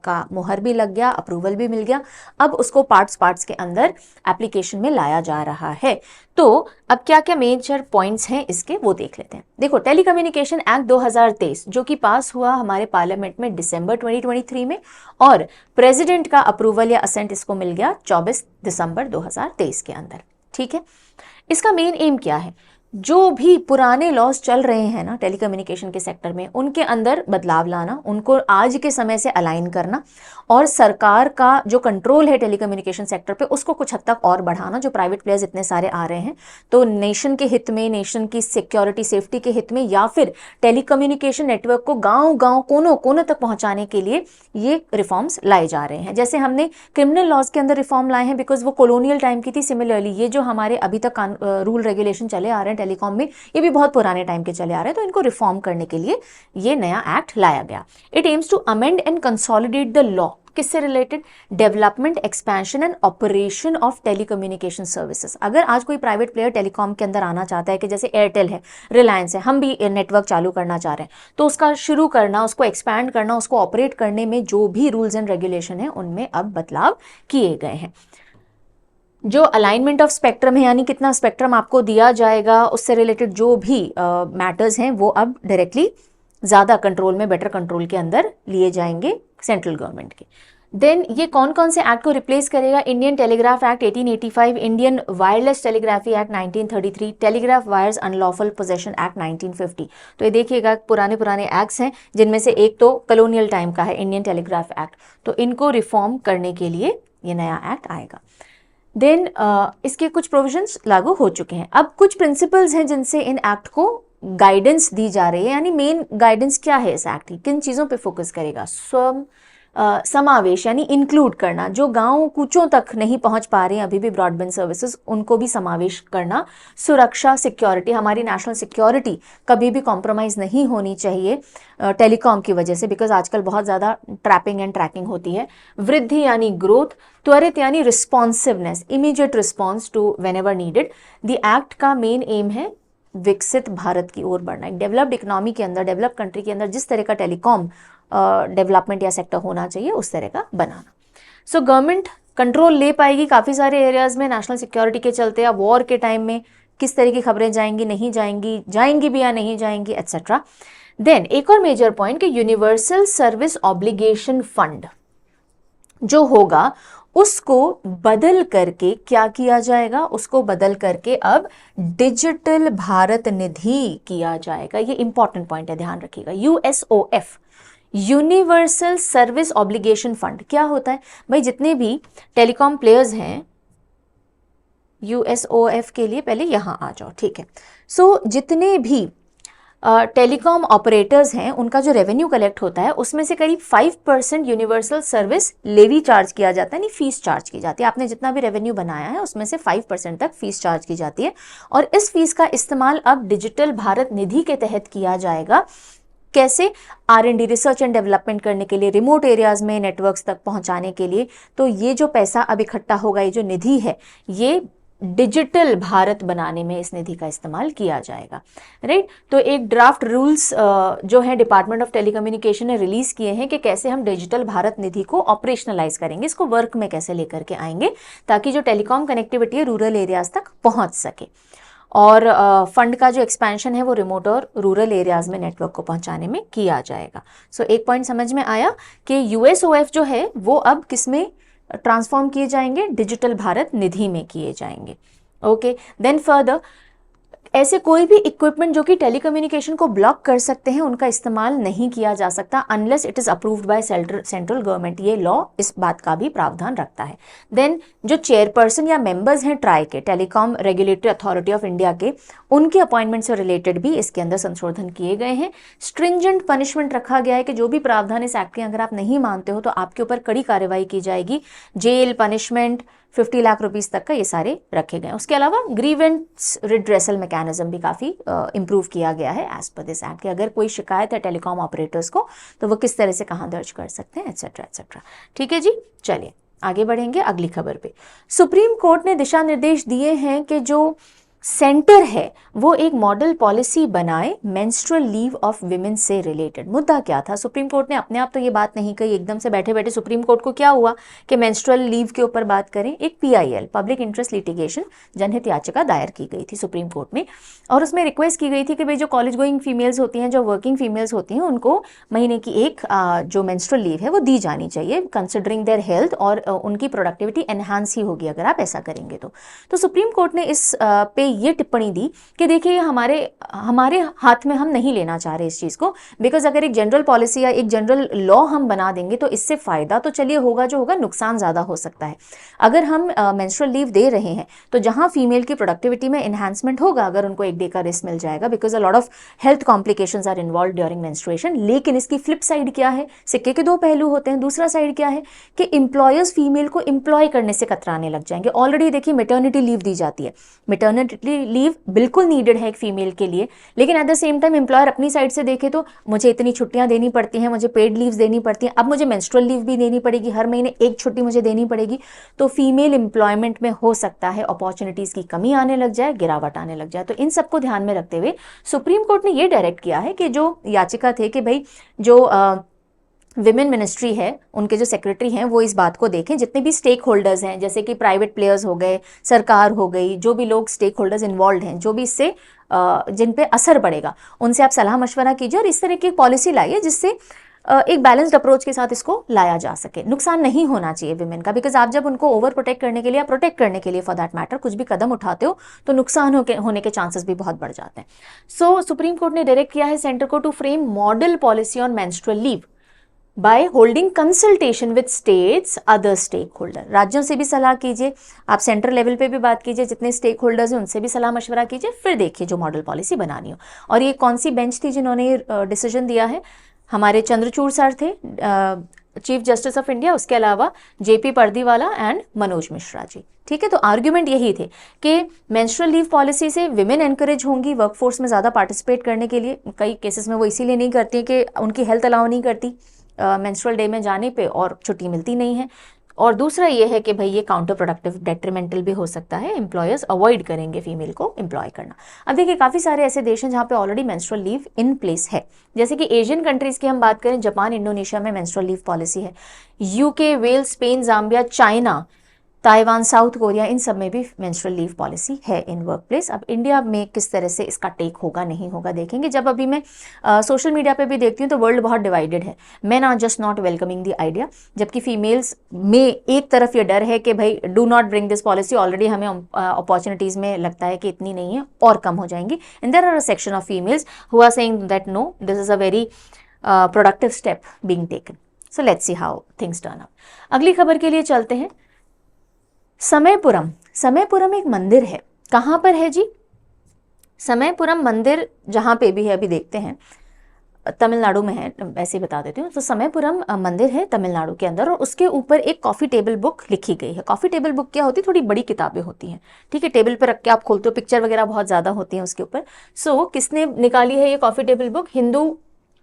का मुहर भी लग गया, अप्रूवल भी मिल गया। अब उसको पार्ट्स के अंदर एप्लीकेशन में लाया जा रहा है। तो अब क्या क्या मेजर पॉइंट्स हैं इसके, वो देख लेते हैं। देखो, टेलीकम्युनिकेशन एक्ट 2023 जो कि पास हुआ हमारे पार्लियामेंट में दिसंबर 2023 में, और प्रेसिडेंट का अप्रूवल या असेंट इसको मिल गया 24 दिसंबर 2023 के अंदर। ठीक है, इसका मेन एम क्या है? जो भी पुराने लॉज चल रहे हैं ना टेलीकम्युनिकेशन के सेक्टर में, उनके अंदर बदलाव लाना, उनको आज के समय से अलाइन करना, और सरकार का जो कंट्रोल है टेलीकम्युनिकेशन सेक्टर पे उसको कुछ हद तक और बढ़ाना। जो प्राइवेट प्लेयर्स इतने सारे आ रहे हैं, तो नेशन के हित में, नेशन की सिक्योरिटी सेफ्टी के हित में, या फिर टेलीकम्युनिकेशन नेटवर्क को गांव-गांव, कोनों तक पहुंचाने के लिए ये रिफॉर्म्स लाए जा रहे हैं। जैसे हमने क्रिमिनल लॉज के अंदर रिफॉर्म लाए हैं बिकॉज वो कॉलोनियल टाइम की थी। सिमिलरली ये जो हमारे अभी तक रूल रेगुलेशन चले आ रहे हैं टेलीकॉम में, ये भी बहुत पुराने टाइम के चले आ रहे हैं, तो इनको रिफॉर्म करने के लिए ये नया एक्ट लाया गया। It aims to amend and consolidate the law. किससे related? Development, expansion and operation of telecommunication services. अगर आज कोई प्राइवेट प्लेयर टेलीकॉम के अंदर आना चाहता है, कि जैसे एयरटेल है, रिलायंस है, हम भी नेटवर्क चालू करना चाह रहे हैं, तो उसका शुरू करना, उसको एक्सपैंड करना, उसको ऑपरेट करने में जो भी रूल्स एंड रेगुलेशन है उनमें अब बदलाव किए गए हैं। जो अलाइनमेंट ऑफ स्पेक्ट्रम है, यानी कितना स्पेक्ट्रम आपको दिया जाएगा, उससे रिलेटेड जो भी मैटर्स हैं वो अब डायरेक्टली ज़्यादा कंट्रोल में, बेटर कंट्रोल के अंदर लिए जाएंगे सेंट्रल गवर्नमेंट के। देन ये कौन कौन से एक्ट को रिप्लेस करेगा? Indian telegraph act 1885, Indian wireless telegraphy act 1933, telegraph wires unlawful possession act 1950। तो ये देखिएगा पुराने पुराने एक्ट्स हैं, जिनमें से एक तो कॉलोनियल टाइम का है, इंडियन टेलीग्राफ एक्ट। तो इनको रिफॉर्म करने के लिए ये नया एक्ट आएगा। देन इसके कुछ प्रोविजंस लागू हो चुके हैं। अब कुछ प्रिंसिपल्स हैं जिनसे इन एक्ट को गाइडेंस दी जा रही है, यानी मेन गाइडेंस क्या है इस एक्ट की, किन चीज़ों पे फोकस करेगा? समावेश यानी इंक्लूड करना, जो गांव कूचों तक नहीं पहुंच पा रहे हैं अभी भी ब्रॉडबैंड सर्विसेज, उनको भी समावेश करना। सुरक्षा, सिक्योरिटी, हमारी नेशनल सिक्योरिटी कभी भी कॉम्प्रोमाइज़ नहीं होनी चाहिए टेलीकॉम की वजह से, बिकॉज आजकल बहुत ज़्यादा ट्रैपिंग एंड ट्रैकिंग होती है। वृद्धि यानी ग्रोथ, त्वरित यानी responsiveness, immediate response to whenever needed. The act का मेन एम है विकसित भारत की ओर बढ़ना। एक डेवलप्ड इकोनॉमी के अंदर, डेवलप्ड कंट्री के अंदर जिस तरह का टेलीकॉम डेवलपमेंट या सेक्टर होना चाहिए उस तरह का बनाना। सो गवर्नमेंट कंट्रोल ले पाएगी काफ़ी सारे एरियाज में नेशनल सिक्योरिटी के चलते, या वॉर के टाइम में किस तरह की खबरें जाएंगी, नहीं जाएंगी, जाएंगी भी या नहीं जाएंगी, एट्सेट्रा। देन एक और मेजर पॉइंट कि यूनिवर्सल सर्विस ऑब्लिगेशन फंड जो होगा उसको बदल करके क्या किया जाएगा? उसको बदल करके अब डिजिटल भारत निधि किया जाएगा। ये इंपॉर्टेंट पॉइंट है, ध्यान रखिएगा। USOF, universal service obligation fund क्या होता है भाई? जितने भी टेलीकॉम प्लेयर्स हैं, यूएसओएफ के लिए पहले यहां आ जाओ, ठीक है। सो जितने भी टेलीकॉम ऑपरेटर्स हैं, उनका जो रेवेन्यू कलेक्ट होता है उसमें से करीब 5% यूनिवर्सल सर्विस लेवी चार्ज किया जाता है, यानी फीस चार्ज की जाती है। आपने जितना भी रेवेन्यू बनाया है उसमें से 5% तक फीस चार्ज की जाती है, और इस फीस का इस्तेमाल अब डिजिटल भारत निधि के तहत किया जाएगा। कैसे? R&D, रिसर्च एंड डेवलपमेंट करने के लिए, रिमोट एरियाज में नेटवर्क्स तक पहुंचाने के लिए। तो ये जो पैसा अब इकट्ठा होगा, ये जो निधि है, ये डिजिटल भारत बनाने में इस निधि का इस्तेमाल किया जाएगा, राइट। तो एक ड्राफ्ट रूल्स जो है डिपार्टमेंट ऑफ टेलीकम्युनिकेशन ने रिलीज किए हैं कि कैसे हम डिजिटल भारत निधि को ऑपरेशनलाइज करेंगे, इसको वर्क में कैसे लेकर के आएंगे, ताकि जो टेलीकॉम कनेक्टिविटी है रूरल एरियाज तक पहुंच सके। और फंड का जो एक्सपेंशन है वो रिमोट और रूरल एरियाज में नेटवर्क को पहुंचाने में किया जाएगा। सो एक पॉइंट समझ में आया कि यूएसओएफ जो है वो अब किस में ट्रांसफॉर्म किए जाएंगे? डिजिटल भारत निधि में किए जाएंगे। ओके, देन फर्दर ऐसे कोई भी इक्विपमेंट जो कि टेलीकम्युनिकेशन को ब्लॉक कर सकते हैं, उनका इस्तेमाल नहीं किया जा सकता unless it is approved by central government. ये लॉ इस बात का भी प्रावधान रखता है। देन जो चेयरपर्सन या मेंबर्स हैं ट्राई के, telecom regulatory authority of India के, उनके अपॉइंटमेंट से रिलेटेड भी इसके अंदर संशोधन किए गए हैं। स्ट्रिंजेंट पनिशमेंट रखा गया है कि जो भी प्रावधान इस एक्ट के अगर आप नहीं मानते हो तो आपके ऊपर कड़ी कार्रवाई की जाएगी। जेल, पनिशमेंट, 50 लाख रुपीस तक का ये सारे रखे गए हैं। उसके अलावा ग्रीवेंस रिड्रेसल मैकेनिज्म भी काफ़ी इंप्रूव किया गया है एज पर दिस एक्ट, कि अगर कोई शिकायत है टेलीकॉम ऑपरेटर्स को तो वो किस तरह से कहाँ दर्ज कर सकते हैं, एट्सेट्रा एट्सेट्रा। ठीक है जी, चलिए आगे बढ़ेंगे अगली खबर पे। सुप्रीम कोर्ट ने दिशा निर्देश दिए हैं कि जो सेंटर है वो एक मॉडल पॉलिसी बनाए मेंस्ट्रुअल लीव ऑफ विमेन से रिलेटेड। मुद्दा क्या था? सुप्रीम कोर्ट ने अपने आप तो ये बात नहीं कही, एकदम से बैठे बैठे सुप्रीम कोर्ट को क्या हुआ कि मेंस्ट्रुअल लीव के ऊपर बात करें। एक PIL, पब्लिक इंटरेस्ट लिटिगेशन, जनहित याचिका दायर की गई थी सुप्रीम कोर्ट में, और उसमें रिक्वेस्ट की गई थी कि भाई जो कॉलेज गोइंग फीमेल्स होती हैं, जो वर्किंग फीमेल्स होती हैं, उनको महीने की एक जो मेंस्ट्रुअल लीव है वो दी जानी चाहिए, कंसिडरिंग देयर हेल्थ, और उनकी प्रोडक्टिविटी एनहांस ही होगी अगर आप ऐसा करेंगे तो सुप्रीम कोर्ट ने इस पे ये टिप्पणी दी कि देखिए हमारे हाथ में हम नहीं लेना चाह रहे इस चीज़ को, बिकॉज अगर एक जनरल पॉलिसी या एक जनरल लॉ हम बना देंगे तो इससे फ़ायदा तो चलिए होगा, जो होगा नुकसान ज़्यादा हो सकता है। अगर हम मेंस्ट्रुअल लीव दे रहे हैं तो जहाँ फीमेल की प्रोडक्टिविटी में एनहांसमेंट होगा अगर उनको एक डे का रेस्ट मिल जाएगा, because a lot of health complications are involve during menstruation. लेकिन इसकी फ्लिप साइड क्या है? सिक्के के दो पहलू होते हैं। दूसरा साइड क्या है कि एम्प्लॉयर्स फीमेल को एम्प्लॉय करने से कतराने लग जाएंगे। ऑलरेडी देखिए मेटर्निटी लीव दी जाती है, मेटर्निटी लीव बिल्कुल नीडेड है एक फीमेल के लिए, लेकिन at the same time employer अपनी साइड से देखे तो मुझे इतनी छुट्टियां देनी पड़ती हैं, मुझे पेड लीव्स देनी पड़ती हैं, अब मुझे मेंस्ट्रुअल लीव भी देनी पड़ेगी, हर महीने एक छुट्टी मुझे देनी पड़ेगी। तो फीमेल एम्प्लॉयमेंट में हो सकता है अपॉर्चुनिटीज की कमी आने लग जाए, गिरावट आने लग जाए। तो इन सबको ध्यान में रखते हुए सुप्रीम कोर्ट ने यह डायरेक्ट किया है कि जो याचिका थे कि भाई जो विमेन मिनिस्ट्री है, उनके जो सेक्रेटरी हैं वो इस बात को देखें, जितने भी स्टेक होल्डर्स हैं जैसे कि प्राइवेट प्लेयर्स हो गए, सरकार हो गई, जो भी लोग स्टेक होल्डर्स इन्वॉल्व हैं, जो भी इससे जिन पे असर पड़ेगा, उनसे आप सलाह मशवरा कीजिए और इस तरह की पॉलिसी लाइए जिससे एक बैलेंस्ड अप्रोच के साथ इसको लाया जा सके। नुकसान नहीं होना चाहिए विमेन का, बिकॉज आप जब उनको ओवर प्रोटेक्ट करने के लिए या प्रोटेक्ट करने के लिए फॉर दैट मैटर कुछ भी कदम उठाते हो तो नुकसान होने के चांसेस भी बहुत बढ़ जाते हैं। सो सुप्रीम कोर्ट ने डायरेक्ट किया है सेंटर को to frame model policy on menstrual leave by holding consultation with states other stakeholder. राज्यों से भी सलाह कीजिए, आप सेंट्रल लेवल पे भी बात कीजिए, जितने स्टेक होल्डर्स हैं उनसे भी सलाह मशवरा कीजिए, फिर देखिए जो मॉडल पॉलिसी बनानी हो। और ये कौन सी बेंच थी जिन्होंने डिसीजन दिया है? हमारे चंद्रचूड़ सर थे, चीफ जस्टिस ऑफ इंडिया, उसके अलावा जेपी पर्दीवाला एंड मनोज मिश्रा जी। ठीक है, तो आर्ग्यूमेंट यही थे कि मेंस्ट्रुअल लीव पॉलिसी से विमेन एनकरेज होंगी वर्कफोर्स में ज़्यादा पार्टिसिपेट करने के लिए। कई केसेस में वो इसीलिए नहीं करती कि उनकी हेल्थ अलाउ नहीं करती मेंस्ट्रुअल डे में जाने पे और छुट्टी मिलती नहीं है। और दूसरा ये है कि भाई ये काउंटर प्रोडक्टिव डेट्रीमेंटल भी हो सकता है, एम्प्लॉयर्स अवॉइड करेंगे फीमेल को एम्प्लॉय करना। अब देखिए काफ़ी सारे ऐसे देश हैं जहाँ पे already menstrual leave in place है, जैसे कि एशियन कंट्रीज़ की हम बात करें, जापान, इंडोनेशिया में मेंस्ट्रुअल लीव पॉलिसी है। UK, Wales, Spain, Zambia, China, Taiwan, South Korea, इन सब में भी मेंस्ट्रुअल लीव पॉलिसी है इन वर्क प्लेस। अब इंडिया में किस तरह से इसका टेक होगा नहीं होगा देखेंगे। जब अभी मैं सोशल मीडिया पे भी देखती हूँ तो वर्ल्ड बहुत डिवाइडेड है, man are just not welcoming the idea, जबकि फीमेल्स में एक तरफ ये डर है कि भाई do not bring this policy, already हमें अपॉर्चुनिटीज़ में लगता है कि इतनी नहीं है और कम हो जाएंगी। And there are a section of females who are saying that no, this is a very productive step being taken. So let's see how things turn out. अगली खबर के लिए चलते हैं। समयपुरम, समयपुरम एक मंदिर है, कहाँ पर है जी? समयपुरम मंदिर जहाँ पे भी है, अभी देखते हैं, तमिलनाडु में है, ऐसे बता देती हूँ। तो समयपुरम मंदिर है तमिलनाडु के अंदर, और उसके ऊपर एक कॉफ़ी टेबल बुक लिखी गई है। कॉफ़ी टेबल बुक क्या होती है? थोड़ी बड़ी किताबें होती हैं, ठीक है, टेबल पर रख के आप खोलते हो, पिक्चर वगैरह बहुत ज़्यादा होती हैं उसके ऊपर। सो किसने निकाली है ये coffee table book? Hindu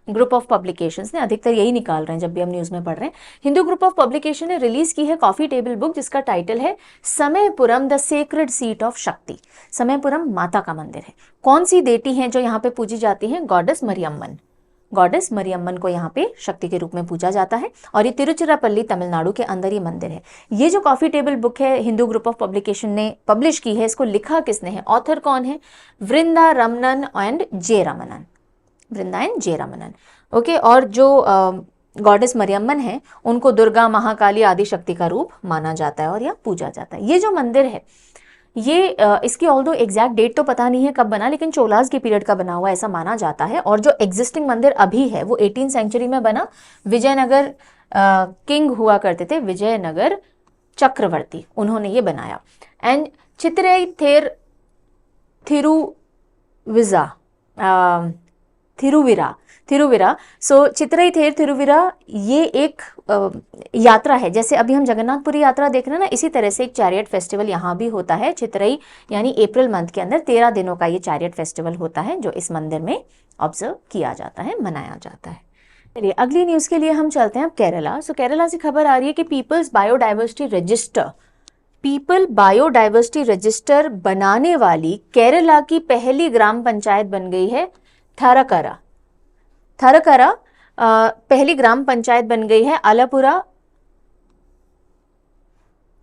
group of publications ने, अधिकतर यही निकाल रहे हैं जब भी हम न्यूज़ में पढ़ रहे हैं। हिंदू ग्रुप ऑफ पब्लिकेशन ने रिलीज की है कॉफी टेबल बुक, जिसका टाइटल है Samayapuram the sacred seat of शक्ति। समयपुरम माता का मंदिर है। कौन सी देवी हैं जो यहाँ पे पूजी जाती हैं? गॉडेस मरियम्मन। गॉडेस मरियम्मन को यहाँ पे शक्ति के रूप में पूजा जाता है, और ये तिरुचिरापल्ली तमिलनाडु के अंदर ये मंदिर है। ये जो कॉफी टेबल बुक है हिंदू ग्रुप ऑफ पब्लिकेशन ने पब्लिश की है, इसको लिखा किसने है? ऑथर कौन है? वृंदा रमनन एंड जे रमनन, वृंदायन जे रमनन। ओके, और जो गॉडेस मरियम्मन है उनको दुर्गा, महाकाली आदि शक्ति का रूप माना जाता है और यह पूजा जाता है। ये जो मंदिर है ये इसकी ऑल्दो एग्जैक्ट डेट तो पता नहीं है कब बना, लेकिन चोलास के पीरियड का बना हुआ ऐसा माना जाता है। और जो एग्जिस्टिंग मंदिर अभी है वो 18वीं सेंचुरी में बना। विजयनगर किंग हुआ करते थे, विजयनगर चक्रवर्ती, उन्होंने ये बनाया। एंड चित्रे थेर थिरुविरा, सो चित्रई थेर थिरुविरा, ये एक यात्रा है। जैसे अभी हम जगन्नाथपुरी यात्रा देख रहे हैं ना, इसी तरह से एक चैरियट फेस्टिवल यहाँ भी होता है। चित्रई यानी अप्रैल मंथ के अंदर 13 दिनों का ये चैरियट फेस्टिवल होता है, जो इस मंदिर में ऑब्जर्व किया जाता है, मनाया जाता है। चलिए अगली न्यूज़ के लिए हम चलते हैं अब केरला। सो केरला से खबर आ रही है कि पीपल्स बायोडाइवर्सिटी रजिस्टर बनाने वाली केरला की पहली ग्राम पंचायत बन गई है थरकरा। पहली ग्राम पंचायत बन गई है आलपुरा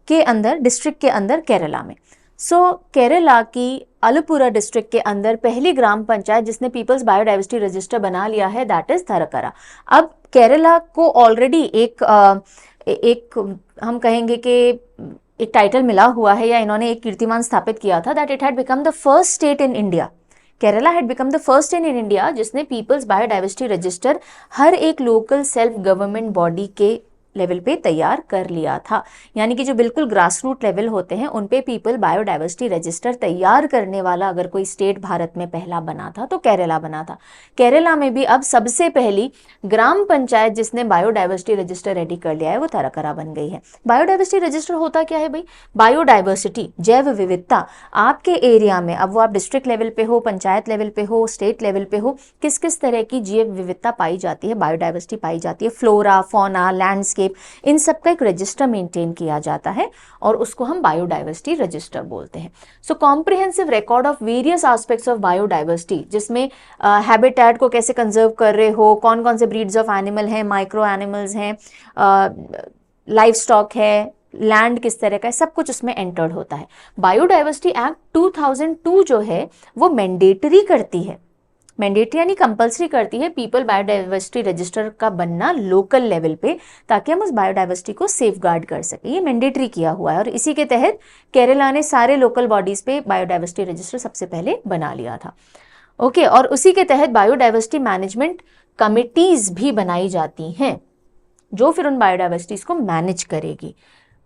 के अंदर, डिस्ट्रिक्ट के अंदर केरला में। सो केरला की आलपुरा डिस्ट्रिक्ट के अंदर पहली ग्राम पंचायत जिसने पीपल्स बायोडाइवर्सिटी रजिस्टर बना लिया है, दैट इज थरकरा। अब केरला को ऑलरेडी एक हम कहेंगे कि एक टाइटल मिला हुआ है, या इन्होंने एक कीर्तिमान स्थापित किया था, that it had become the first state in India. Kerala had become the first in India जिसने पीपल्स बायोडाइवर्सिटी रजिस्टर हर एक लोकल सेल्फ गवर्नमेंट बॉडी के लेवल पे तैयार कर लिया था। यानी कि जो बिल्कुल ग्रास रूट लेवल होते हैं उन पे पीपल बायोडाइवर्सिटी रजिस्टर तैयार करने वाला अगर कोई स्टेट भारत में पहला बना था तो केरला बना था। केरला में भी अब सबसे पहली ग्राम पंचायत जिसने बायोडाइवर्सिटी रजिस्टर रेडी कर लिया है वो थरकरा बन गई है। बायोडाइवर्सिटी रजिस्टर होता क्या है भाई? बायोडाइवर्सिटी, जैव विविधता, आपके एरिया में, अब वो आप डिस्ट्रिक्ट लेवल पे हो, पंचायत लेवल पे हो, स्टेट लेवल पे हो, किस किस तरह की जैव विविधता पाई जाती है, बायोडाइवर्सिटी पाई जाती है, फ्लोरा, फौना, लैंडस्केप, इन सब का एक रजिस्टर मेंटेन किया जाता है और उसको हम बायोडाइवर्सिटी रजिस्टर बोलते हैं। So comprehensive record of various aspects of biodiversity, जिसमें हैबिटेट को कैसे कंजर्व कर रहे हो, कौन कौन से ब्रीड्स ऑफ एनिमल हैं, माइक्रो एनिमल्स हैं, लाइफ स्टॉक है, लैंड किस तरह का है, सब कुछ उसमें एंटर्ड होता है। बायोडाइवर्सिटी एक्ट 2002 जो है वो मैंडेटरी करती है मैंडेटरी यानी कंपल्सरी करती है पीपल बायोडाइवर्सिटी रजिस्टर का बनना लोकल लेवल पे, ताकि हम उस बायोडाइवर्सिटी को सेफगार्ड कर सकें। ये मैंडेटरी किया हुआ है और इसी के तहत केरला ने सारे लोकल बॉडीज पे बायोडाइवर्सिटी रजिस्टर सबसे पहले बना लिया था। ओके, और उसी के तहत बायोडाइवर्सिटी मैनेजमेंट कमिटीज भी बनाई जाती हैं जो फिर उन बायोडाइवर्सिटीज को मैनेज करेगी।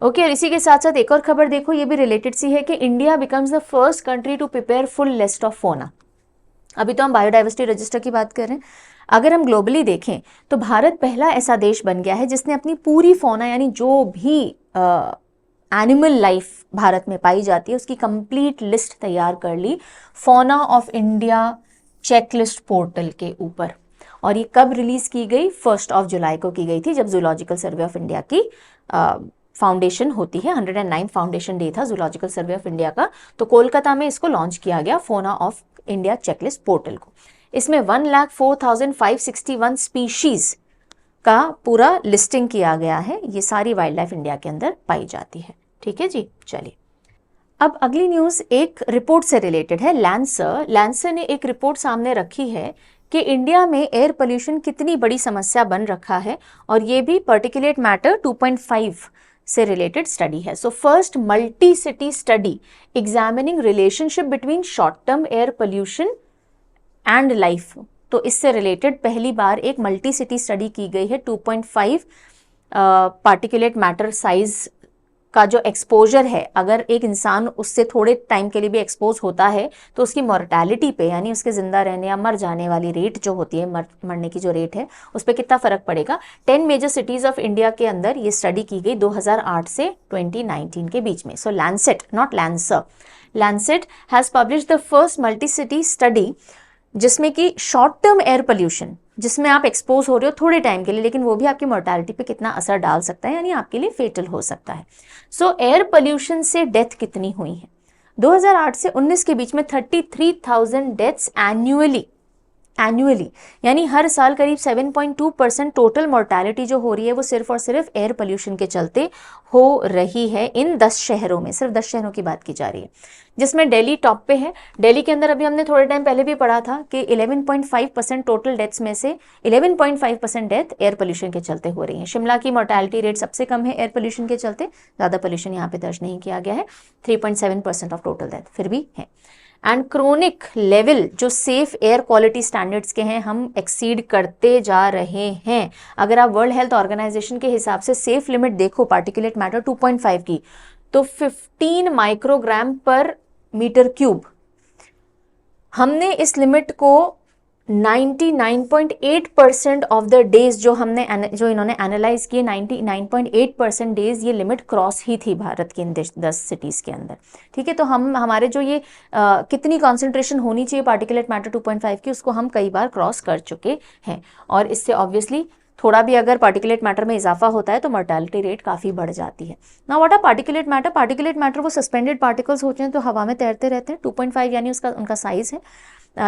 ओके, और इसी के साथ साथ एक और खबर देखो, ये भी रिलेटेड सी है कि India becomes the first country to prepare full list of fauna. अभी तो हम बायोडाइवर्सिटी रजिस्टर की बात कर रहे हैं, अगर हम ग्लोबली देखें तो भारत पहला ऐसा देश बन गया है जिसने अपनी पूरी फोना यानी जो भी एनिमल लाइफ भारत में पाई जाती है उसकी कंप्लीट लिस्ट तैयार कर ली फोना ऑफ इंडिया चेकलिस्ट पोर्टल के ऊपर। और ये कब रिलीज की गई? 1 जुलाई को की गई थी, जब जूलॉजिकल सर्वे ऑफ इंडिया की फाउंडेशन होती है। 109 फाउंडेशन डे था जूलॉजिकल सर्वे ऑफ इंडिया का, तो कोलकाता में इसको लॉन्च किया गया फोना ऑफ इंडिया चेकलिस्ट पोर्टल को। इसमें 1,04,561 स्पीशीज का पूरा लिस्टिंग किया गया है। ये सारी वाइल्ड लाइफ इंडिया के अंदर पाई जाती है। ठीक है जी, चलिए अब अगली न्यूज एक रिपोर्ट से रिलेटेड है। लैंसर ने एक रिपोर्ट सामने रखी है कि इंडिया में एयर पोल्यूशन कितनी बड़ी समस्या बन रखा है, और ये भी पार्टिकुलेट मैटर 2.5 से रिलेटेड स्टडी है। So first multi city study examining relationship between short term air pollution and life. तो इससे रिलेटेड पहली बार एक मल्टी सिटी स्टडी की गई है। 2.5 पार्टिकुलेट मैटर साइज का जो एक्सपोजर है, अगर एक इंसान उससे थोड़े टाइम के लिए भी एक्सपोज होता है तो उसकी मॉर्टेलिटी पे यानी उसके जिंदा रहने या मर जाने वाली रेट जो होती है, मरने की जो रेट है, उस पर कितना फर्क पड़ेगा। 10 मेजर सिटीज ऑफ इंडिया के अंदर ये स्टडी की गई 2008 से 2019 के बीच में। So Lancet, not lancer, Lancet has publish the first multi city study जिसमें कि शॉर्ट टर्म एयर पोल्यूशन, जिसमें आप एक्सपोज हो रहे हो थोड़े टाइम के लिए, लेकिन वो भी आपकी मोर्टेलिटी पे कितना असर डाल सकता है, यानी आपके लिए फेटल हो सकता है। सो एयर पोल्यूशन से डेथ कितनी हुई है? 2008 से 19 के बीच में 33,000 डेथ्स एनुअली, यानी हर साल करीब 7.2% टोटल मोर्टेलिटी जो हो रही है वो सिर्फ और सिर्फ एयर पोल्यूशन के चलते हो रही है इन 10 शहरों में। सिर्फ 10 शहरों की बात की जा रही है, जिसमें दिल्ली टॉप पे है। दिल्ली के अंदर अभी हमने थोड़े टाइम पहले भी पढ़ा था कि 11.5% टोटल डेथ्स में से 11.5% डेथ एयर पोल्यूशन के चलते हो रही है। शिमला की मोर्टेलिटी रेट सबसे कम है एयर पोल्यूशन के चलते, ज़्यादा पोल्यूशन यहाँ पे दर्ज नहीं किया गया है, 3.7% ऑफ टोटल डेथ फिर भी है। एंड क्रोनिक लेवल जो सेफ एयर क्वालिटी स्टैंडर्ड्स के हैं हम एक्सीड करते जा रहे हैं। अगर आप वर्ल्ड हेल्थ ऑर्गेनाइजेशन के हिसाब से सेफ लिमिट देखो पार्टिकुलेट मैटर 2.5 की, तो 15 माइक्रोग्राम पर मीटर क्यूब। हमने इस लिमिट को 99.8% ऑफ द डेज जो इन्होंने एनालाइज किए, 99.8% डेज ये लिमिट क्रॉस ही थी भारत की इन 10 सिटीज के अंदर। ठीक है, तो हमारे जो ये कितनी कॉन्सेंट्रेशन होनी चाहिए पार्टिकुलेट मैटर 2.5 की, उसको हम कई बार क्रॉस कर चुके हैं। और इससे ऑब्वियसली थोड़ा भी अगर पार्टिकुलेट मैटर में इजाफा होता है तो मोर्टेलिटी रेट काफ़ी बढ़ जाती है। ना what are particulate matter? Particulate matter वो सस्पेंडेड पार्टिकल्स होते हैं तो हवा में तैरते रहते हैं। 2.5 यानी उनका साइज है।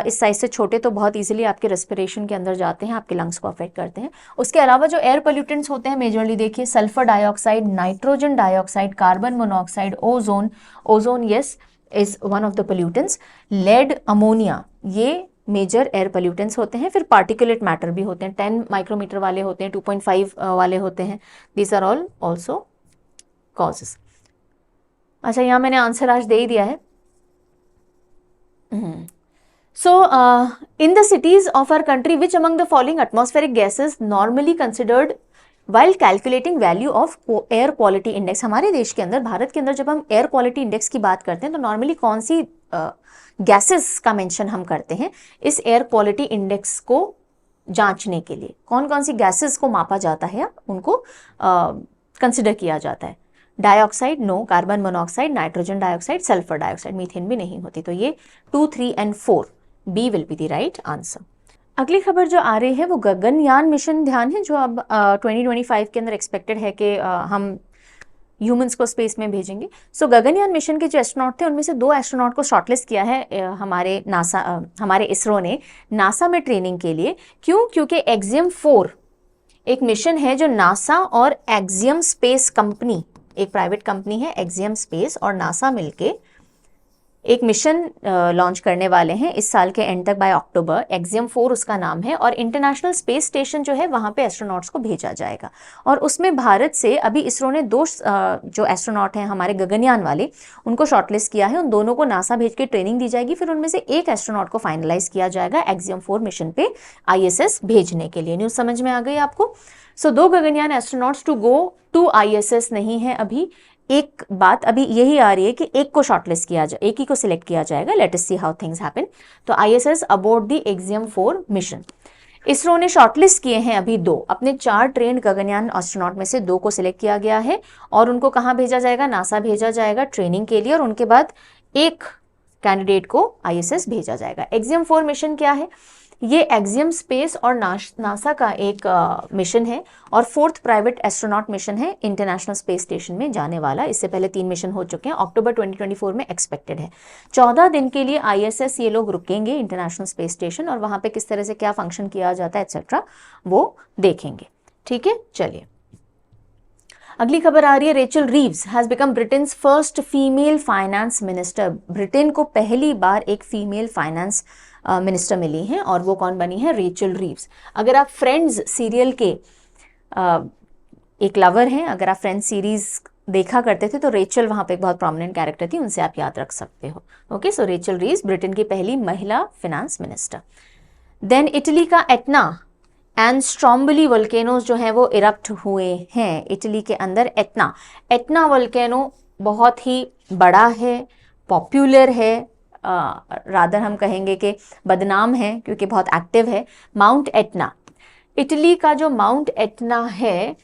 इस साइज से छोटे तो बहुत इजीली आपके रेस्पिरेशन के अंदर जाते हैं, आपके लंग्स को अफेक्ट करते हैं। उसके अलावा जो एयर पोल्यूटेंट्स होते हैं मेजरली देखिए, sulphur dioxide, nitrogen dioxide, carbon monoxide, ozone yes is one of the pollutants, lead, ammonia, ये मेजर एयर पोल्यूटेंट्स होते हैं। फिर पार्टिकुलेट मैटर भी होते हैं, 10 माइक्रोमीटर वाले होते हैं, 2.5 वाले होते हैं। These are all also causes. अच्छा, यहाँ मैंने आंसर आज दे ही दिया है। So, in the cities of our country, which among the following atmospheric gases normally considered while calculating value of air quality index? हमारे देश के अंदर, भारत के अंदर जब हम एयर क्वालिटी इंडेक्स की बात करते हैं तो नॉर्मली कौन सी गैसेस का मेंशन हम करते हैं इस एयर क्वालिटी इंडेक्स को जांचने के लिए? कौन कौन सी गैसेस को मापा जाता है, उनको कंसिडर किया जाता है? Dioxide no, carbon monoxide, nitrogen dioxide, sulphur dioxide, methane भी नहीं होती। तो ये 2, 3 and 4 B will be the right answer. अगली खबर जो आ रही है वो गगनयान मिशन ध्यान है, जो अब 2025 के अंदर एक्सपेक्टेड है कि हम ह्यूमंस को स्पेस में भेजेंगे। सो गगनयान मिशन के जो एस्ट्रोनॉट थे उनमें से 2 एस्ट्रोनॉट को शॉर्टलिस्ट किया है हमारे इसरो ने नासा में ट्रेनिंग के लिए। क्यों? क्योंकि एक्सियम 4 एक मिशन है जो नासा और एक्सियम स्पेस कंपनी, एक प्राइवेट कंपनी है एक्सियम स्पेस और नासा मिलके एक मिशन लॉन्च करने वाले हैं इस साल के एंड तक, बाय अक्टूबर। एक्सियम 4 उसका नाम है, और इंटरनेशनल स्पेस स्टेशन जो है वहाँ पे एस्ट्रोनॉट्स को भेजा जाएगा। और उसमें भारत से अभी इसरो ने 2 जो एस्ट्रोनॉट हैं हमारे गगनयान वाले, उनको शॉर्टलिस्ट किया है। उन दोनों को नासा भेज के ट्रेनिंग दी जाएगी, फिर उनमें से एक एस्ट्रोनॉट को फाइनलाइज किया जाएगा एक्सियम 4 मिशन पे ISS भेजने के लिए। न्यूज समझ में आ गई आपको? So 2 Gaganyaan astronauts to go to ISS नहीं है अभी। एक बात अभी यही आ रही है कि एक को शॉर्टलिस्ट किया जाए, एक ही को सिलेक्ट किया जाएगा। Let us see how things happen. तो ISS aboard the Axiom 4 mission. ISRO ने शॉर्टलिस्ट किए हैं अभी 2, अपने 4 ट्रेंड गगनयान एस्ट्रोनॉट में से 2 को सिलेक्ट किया गया है, और उनको कहाँ भेजा जाएगा? नासा भेजा जाएगा ट्रेनिंग के लिए, और उनके बाद एक कैंडिडेट को ISS भेजा जाएगा। एक्सियम 4 मिशन क्या है? ये एक्सियम स्पेस और नासा का एक मिशन है, और 4th प्राइवेट एस्ट्रोनॉट मिशन है इंटरनेशनल स्पेस स्टेशन में जाने वाला। इससे पहले 3 मिशन हो चुके हैं, अक्टूबर 2024 में एक्सपेक्टेड है। 14 दिन के लिए ISS ये लोग रुकेंगे इंटरनेशनल स्पेस स्टेशन, और वहां पे किस तरह से क्या फंक्शन किया जाता है एक्सेट्रा वो देखेंगे। ठीक है, चलिए अगली खबर आ रही है। Rachel Reeves has become Britain first female finance minister. Britain को पहली बार एक फीमेल फाइनेंस मिनिस्टर मिली हैं, और वो कौन बनी है? Rachel Reeves. अगर आप फ्रेंड्स सीरियल के एक लवर हैं, अगर आप फ्रेंड्स सीरीज देखा करते थे, तो रेचल वहां पे एक बहुत प्रोमिनेंट कैरेक्टर थी, उनसे आप याद रख सकते हो। ओके, सो रेचल रीव्स ब्रिटेन की पहली महिला फाइनेंस मिनिस्टर। देन इटली का एटना एंड स्ट्रोम्बोली वोल्केनोज जो है वो इरप्ट हुए हैं इटली के अंदर। एटना वोल्केनो बहुत ही बड़ा है, पॉपुलर है, रादर हम कहेंगे कि बदनाम है क्योंकि बहुत एक्टिव है। माउंट एटना, इटली का जो माउंट एटना है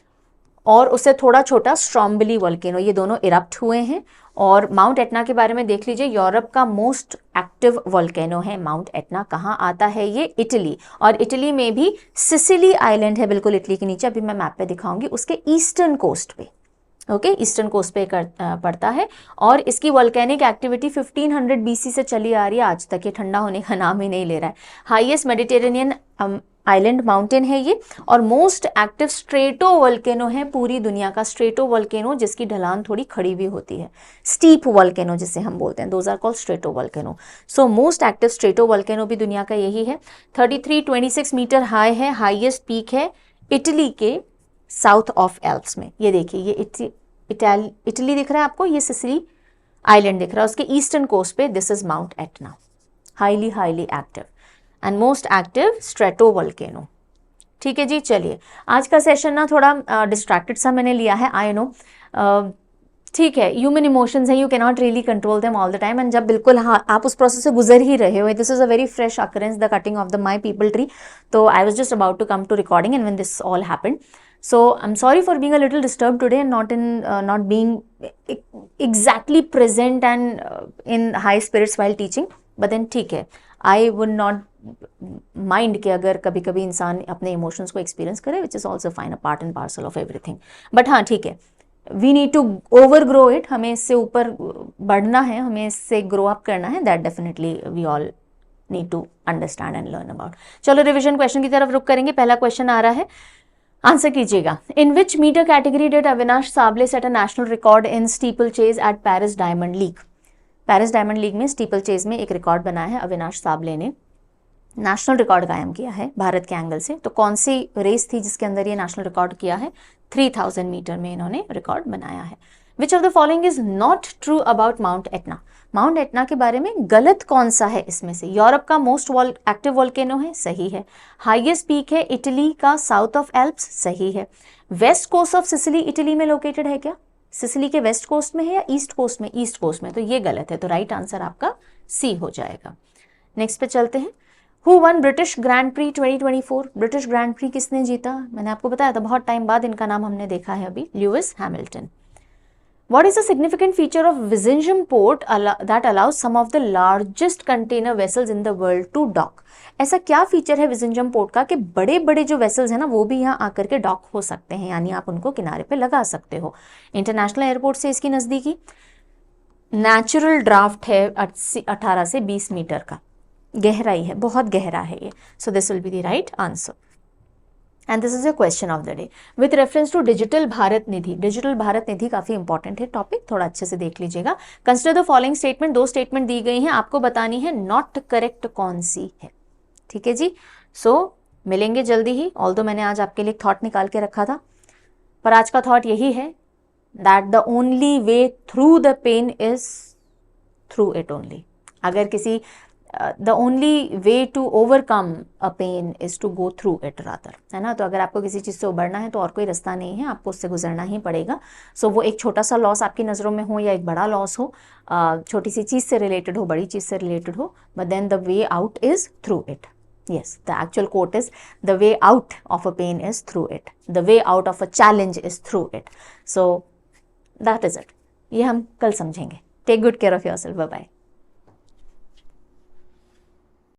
और उससे थोड़ा छोटा स्ट्रोम्बोली वोल्केनो, ये दोनों इरप्ट हुए हैं। और माउंट एटना के बारे में देख लीजिए, यूरोप का मोस्ट एक्टिव वोल्केनो है माउंट एटना। कहाँ आता है ये? इटली। और इटली में भी सिसिली आइलैंड है बिल्कुल इटली के नीचे, अभी मैं मैप पे दिखाऊंगी, उसके ईस्टर्न कोस्ट पे। ओके, ईस्टर्न कोस्ट पे पड़ता है। और इसकी वोल्केनिक एक्टिविटी 1500 BC से चली आ रही है आज तक, ये ठंडा होने का नाम ही नहीं ले रहा है। हाईएस्ट मेडिटेरेनियन आइलैंड माउंटेन है ये, और मोस्ट एक्टिव स्ट्रेटो वोल्केनो है पूरी दुनिया का। स्ट्रेटो वोल्केनो जिसकी ढलान थोड़ी खड़ी हुई होती है, स्टीप वोल्केनो जिसे हम बोलते हैं, those are called stratovolcano. So most active stratovolcano भी दुनिया का यही है। 3326 मीटर हाई है, हाईएस्ट पीक है इटली के साउथ ऑफ एल्प्स में। ये देखिए, ये इटली दिख रहा है आपको, ये सिसिली आइलैंड दिख रहा है, उसके ईस्टर्न कोस्ट पे this is mount Etna, highly active and most active strato volcano. ठीक है जी, चलिए आज का सेशन ना थोड़ा डिस्ट्रैक्टेड सा मैंने लिया है, आई नो। ठीक है, ह्यूमन इमोशंस हैं, you can not really control them all the time, and जब बिल्कुल हाँ आप उस प्रोसेस से गुजर ही रहे हो, this is a very fresh occurrence, the cutting of the my peepal tree. तो I was just about to come to recording and when this all happened. So I'm sorry for being a little disturbed today and not being exactly present and in high spirits while teaching. But then ठीक है, I would not mind कि अगर कभी कभी इंसान अपने emotions को experience करे, which is also fine, a part and parcel of everything. But हाँ ठीक है, we need to overgrow it. हमें इससे ऊपर बढ़ना है, हमें इससे grow up करना है. That definitely we all need to understand and learn about. चलो रिविजन क्वेश्चन की तरफ रुक करेंगे. पहला क्वेश्चन आ रहा है, आंसर कीजिएगा. In which metre category did Avinash Sable set a national record in steeplechase at Paris Diamond League. Paris Diamond League में स्टीपल चेज में एक रिकॉर्ड बनाया है अविनाश साबले ने, नेशनल रिकॉर्ड कायम किया है भारत के एंगल से. तो कौन सी रेस थी जिसके अंदर ये नेशनल रिकॉर्ड किया है? 3000 मीटर में इन्होंने रिकॉर्ड बनाया है. Which of the following is not true about mount Etna. Mount Etna के बारे में गलत कौन सा है इसमें से? यूरोप का मोस्ट एक्टिव वोल्केनो है, सही है. हाईएस्ट पीक है इटली का साउथ ऑफ एल्प्स, सही है. West coast of Sicily Italy में लोकेटेड है क्या? सिसिली के वेस्ट कोस्ट में है या ईस्ट कोस्ट में? ईस्ट कोस्ट में, तो ये गलत है. तो राइट आंसर आपका सी हो जाएगा. नेक्स्ट पे चलते हैं. Who one British grand pre 2024. British grand pre किसने जीता? मैंने आपको बताया था, बहुत टाइम बाद इनका नाम हमने देखा है अभी, Lewis Hamilton. What is a significant feature of Vizhinjam port that allows some of the largest container vessels in the world to dock? ऐसा क्या फीचर है विजिंजम पोर्ट का कि बड़े बड़े जो वेसल्स हैं ना वो भी यहाँ आकर के डॉक हो सकते हैं, यानी आप उनको किनारे पे लगा सकते हो. इंटरनेशनल एयरपोर्ट से इसकी नज़दीकी, नेचुरल ड्राफ्ट है 18 से 20 मीटर का, गहराई है, बहुत गहरा है ये. So this will be the right answer. And this is a question of the day with reference to digital Bharat Nidhi. Digital Bharat Nidhi काफी इंपॉर्टेंट है टॉपिक, थोड़ा अच्छे से देख लीजिएगा। Consider the following statement, 2 statement दी गई हैं, आपको बतानी है नॉट करेक्ट कौन सी है। ठीक है जी। सो मिलेंगे जल्दी ही, ऑल्दो मैंने आज आपके लिए थॉट निकाल के रखा था, पर आज का थॉट यही है that the only way through the pain is through it only. अगर किसी the only way to overcome a pain is to go through it rather, है ना। तो अगर आपको किसी चीज़ से उबरना है तो और कोई रास्ता नहीं है, आपको उससे गुजरना ही पड़ेगा। सो वो एक छोटा सा लॉस आपकी नज़रों में हो या एक बड़ा लॉस हो, छोटी सी चीज़ से रिलेटेड हो, बड़ी चीज़ से रिलेटेड हो, but then the way out is through it. Yes, the actual quote is the way out of a pain is through it. The way out of a challenge is through it. So that is it. ये हम कल समझेंगे. Take good care of yourself. Bye bye.